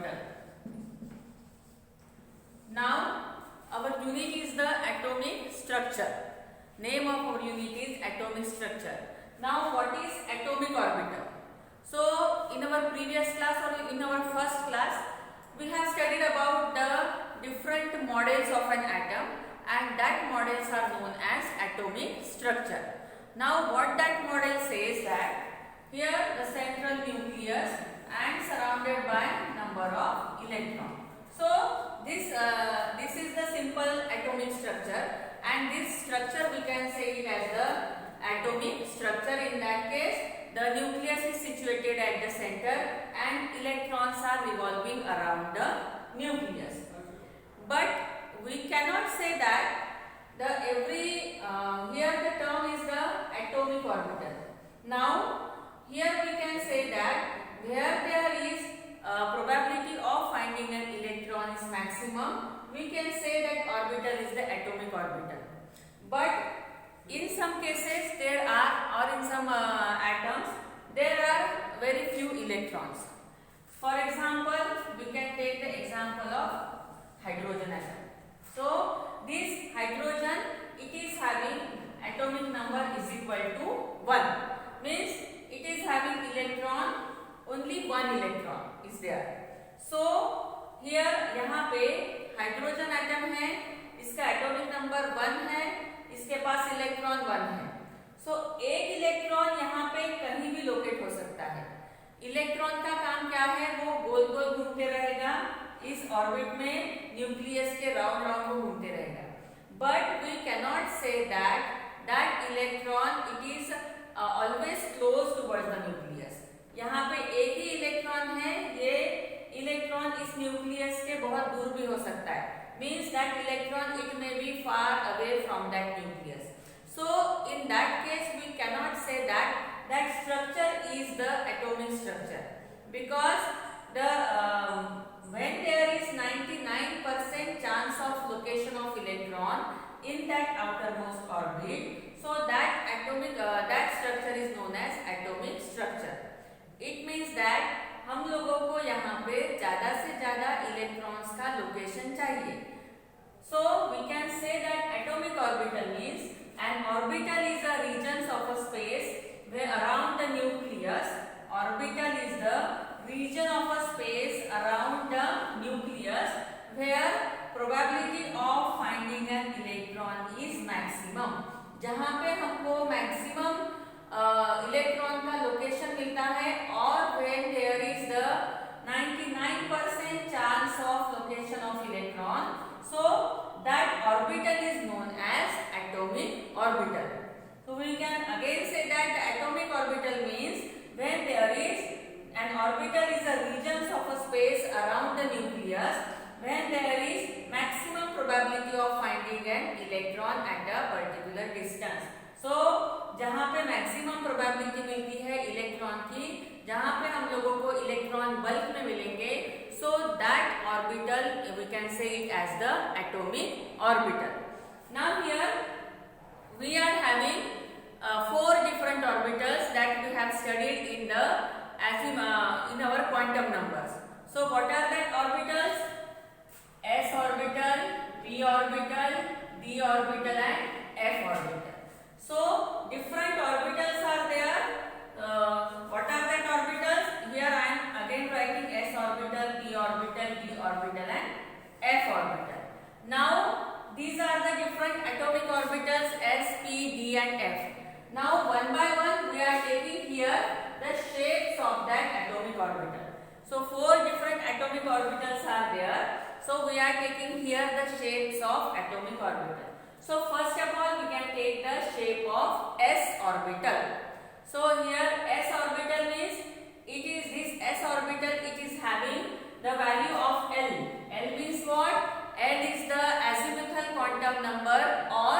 orbital. Now our unit is the atomic structure. Name of our unit is atomic structure. Now what is atomic orbital? So in our previous class or in our first class we have studied about the different models of an atom, and that models are known as atomic structure. Now what that model says that here the central nucleus and surrounded by number of electrons. So this is the simple atomic structure, and this structure we can say it as the atomic structure. In that case, the nucleus is situated at the center and electrons are revolving around the nucleus. But we cannot say that here the term is the atomic orbital. Now here we can say that where there is probability of finding an electron is maximum, we can say that orbital is the atomic orbital. But in some cases there are, or in some atoms, there are very few electrons. For example, we can take the example of hydrogen atom. So this hydrogen, it is having atomic number is equal to 1. Means it is having electron, only one electron is there. So here यहाँ पे hydrogen atom है, इसका atomic number 1 है, इसके पास electron 1 है. सो एक electron यहाँ पे कहीं भी लोकेट हो सकता है. इलेक्ट्रॉन का काम क्या है? वो गोल गोल घूमते रहेगा इस ऑर्बिट में, न्यूक्लियस के राउंड राउंड वो घूमते रहेगा. But we cannot say that electron it is always close towards the nucleus. यहाँ पे एक ही इलेक्ट्रॉन है, ये इलेक्ट्रॉन इस न्यूक्लियस के बहुत दूर भी हो सकता है. Means that electron it may be far away from that nucleus. So in that case we cannot say that structure is the atomic structure, because when there is 99% chance of location of electron in that outermost orbit, so that structure is known as atomic structure. It means that हम लोगों को यहाँ पे ज्यादा से ज्यादा electrons का location चाहिए. So we can say that atomic orbital means an orbital is a regions of a space where around the nucleus. Orbital is the region of a space around the nucleus where probability of finding an electron is maximum. जहाँ पे हमको maximum electron का location मिलता है, और when there is the 99% chance of location of electron, so that orbital is known as atomic orbital. So we can again say that the atomic orbital means when there is an orbital is a regions of a space around the nucleus when there is maximum probability of finding an electron at a particular distance. So जहाँ पे maximum probability मिलती है electron की, जहाँ पे हम लोगों को इलेक्ट्रॉन बल्क में मिलेंगे, so that orbital we can say it as the atomic orbital. Now here we are having 4 different orbitals that we have studied in our quantum numbers. So what are the orbitals? S orbital, p orbital, d orbital and f orbital. So different orbitals are there. What are that orbitals? Here I am again writing s orbital, p orbital, d orbital and f orbital. Now these are the different atomic orbitals s, p, d and f. Now one by one we are taking here the shapes of that atomic orbital. So 4 different atomic orbitals are there. So we are taking here the shapes of atomic orbital. So first of all we can take the shape of s orbital. So here s orbital means it is this s orbital, it is having the value of L. L means what? L is the azimuthal quantum number or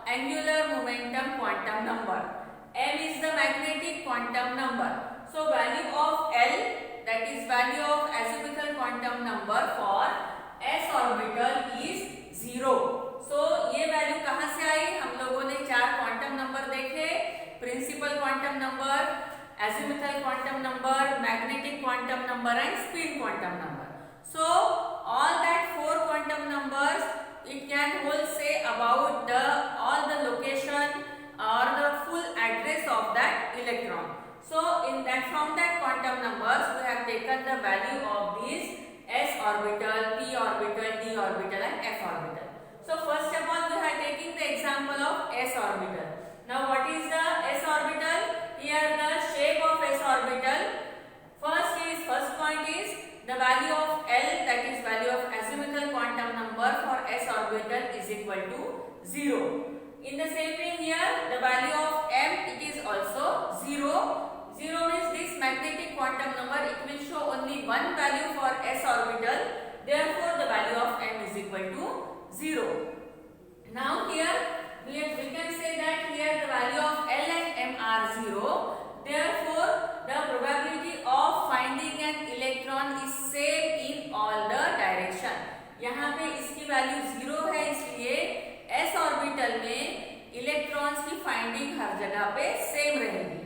angular momentum quantum number. M is the magnetic quantum number. So value of L, that is value of azimuthal quantum number for s orbital is 0. So ये value कहाँ से आई? हम लोगों ने 4 quantum number देखे, principal quantum number, azimuthal quantum number, magnetic quantum number and spin quantum number. it can hold say about the all the location or the full address of that electron. So in that, from that quantum numbers we have taken the value of these s orbital, p orbital, d orbital and f orbital. So first of all we are taking the example of s orbital. Now what is the s orbital? Here the shape of s orbital. First point is the value of L, that is value of azimuthal quantum number for s orbital is equal to 0. In the same way here the value of m, it is also 0. 0 means this magnetic quantum number, it will show only one value for s orbital, therefore the value of m is equal to 0. Now here we can say that here the value of L and m are 0, therefore the probability of finding an electron is same in all the direction. यहाँ पे इसकी value 0 है, इसलिए s orbital में electrons की finding her जगह पे same रहेगी.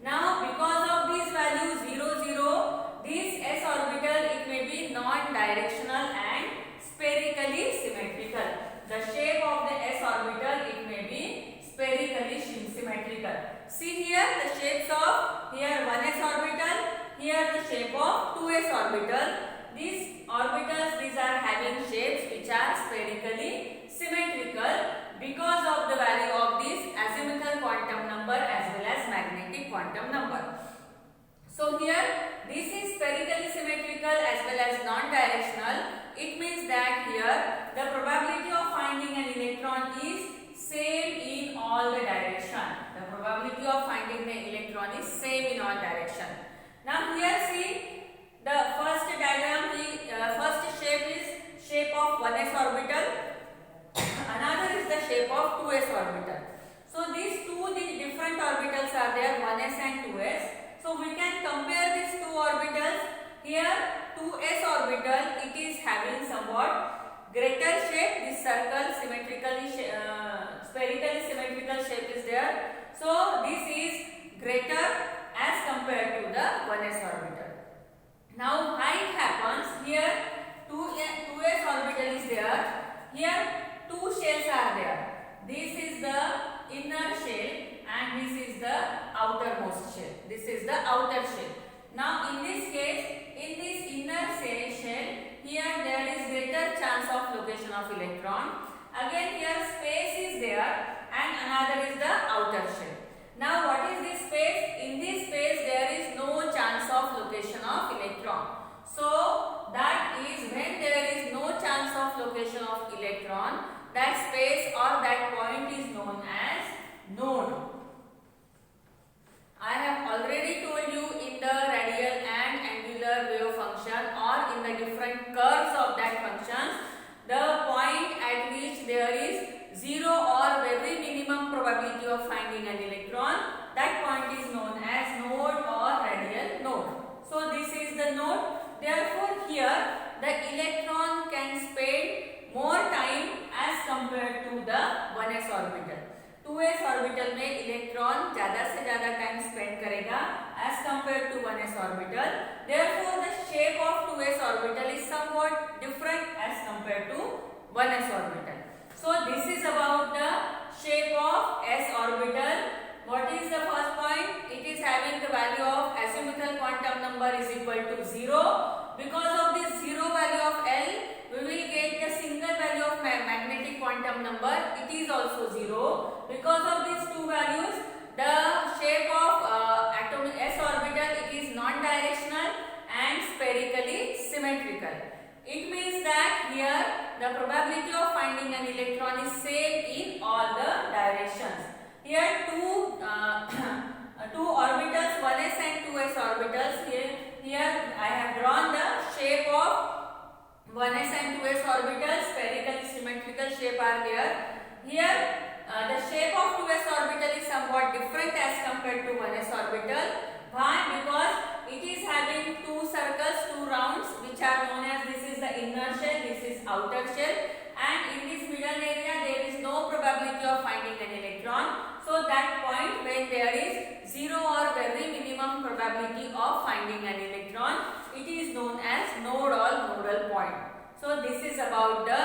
Now because of this value 0 0, this s orbital it may be non-directional and spherically symmetrical. The shape of the s orbital it may be spherically symmetrical. See here the shapes of here 1s orbital, here the shape of 2s orbital. These orbitals, these are having shapes which are spherically symmetrical because of the value of this azimuthal quantum number as well as magnetic quantum number. So here this is spherically symmetrical as well as non-directional. It means that here the probability of finding an electron is same in all the direction. The probability of finding the electron is same in all direction. Now here see the first diagram, first shape is shape of 1s orbital, another is the shape of 2s orbital. So these different orbitals are there, 1s and 2s. So we can compare these two orbitals. Here 2s orbital, it is having somewhat greater shape. This circle symmetrically spherically symmetrical shape is there. So this is greater as compared to the 1s orbital. Now how it happens, here 2s orbital is there, here two shells are there. This is the inner shell and this is the outermost shell. This is the outer shell. Now in this case, in this inner shell, here there is greater chance of location of electron. Again here space is there and another is the outer shell. Now what is this space? In this space there is no chance of location of electron. So that is when there is no chance of location of electron, that space or that point is known as node. I have already told you in the radial and angular wave function or in the different curves of that functions, the point at which there is 0 or very minimum probability of finding an electron, that point is known as node or radial node. So this is the node. Therefore here the electron can spend more time as compared to the 1s orbital. 2s orbital में electron ज़्यादा से ज़्यादा time spend करेगा as compared to 1s orbital. Therefore the shape of 2s orbital is somewhat different as compared to 1s orbital. So this is about the shape of s orbital. What is the first point? It is having the value of azimuthal quantum number is equal to 0. Because of this 0 value of L, we will get the single value of magnetic quantum number. It is also 0. Because of these two values, the shape of atomic s orbital, it is non-directional and spherically symmetrical. It means that here the probability of finding an electron is same in all the directions. Here two orbitals, 1s and 2s orbitals. Here I have drawn the shape of 1s and 2s orbitals. Spherically symmetrical shape are there. Here the shape of 2s orbital is somewhat different as compared to 1s orbital. Why? Because it is having two circles, two rounds, which are known as, this is the inner shell, this is outer shell, and in this middle area there is no probability of finding an electron. So that point when there is 0 or very minimum probability of finding an electron, it is known as node or nodal point. So this is about the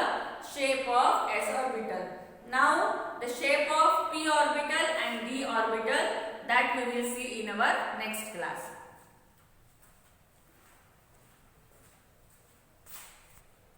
shape of s orbital. Now the shape of p orbital and d orbital, that we will see in our next class.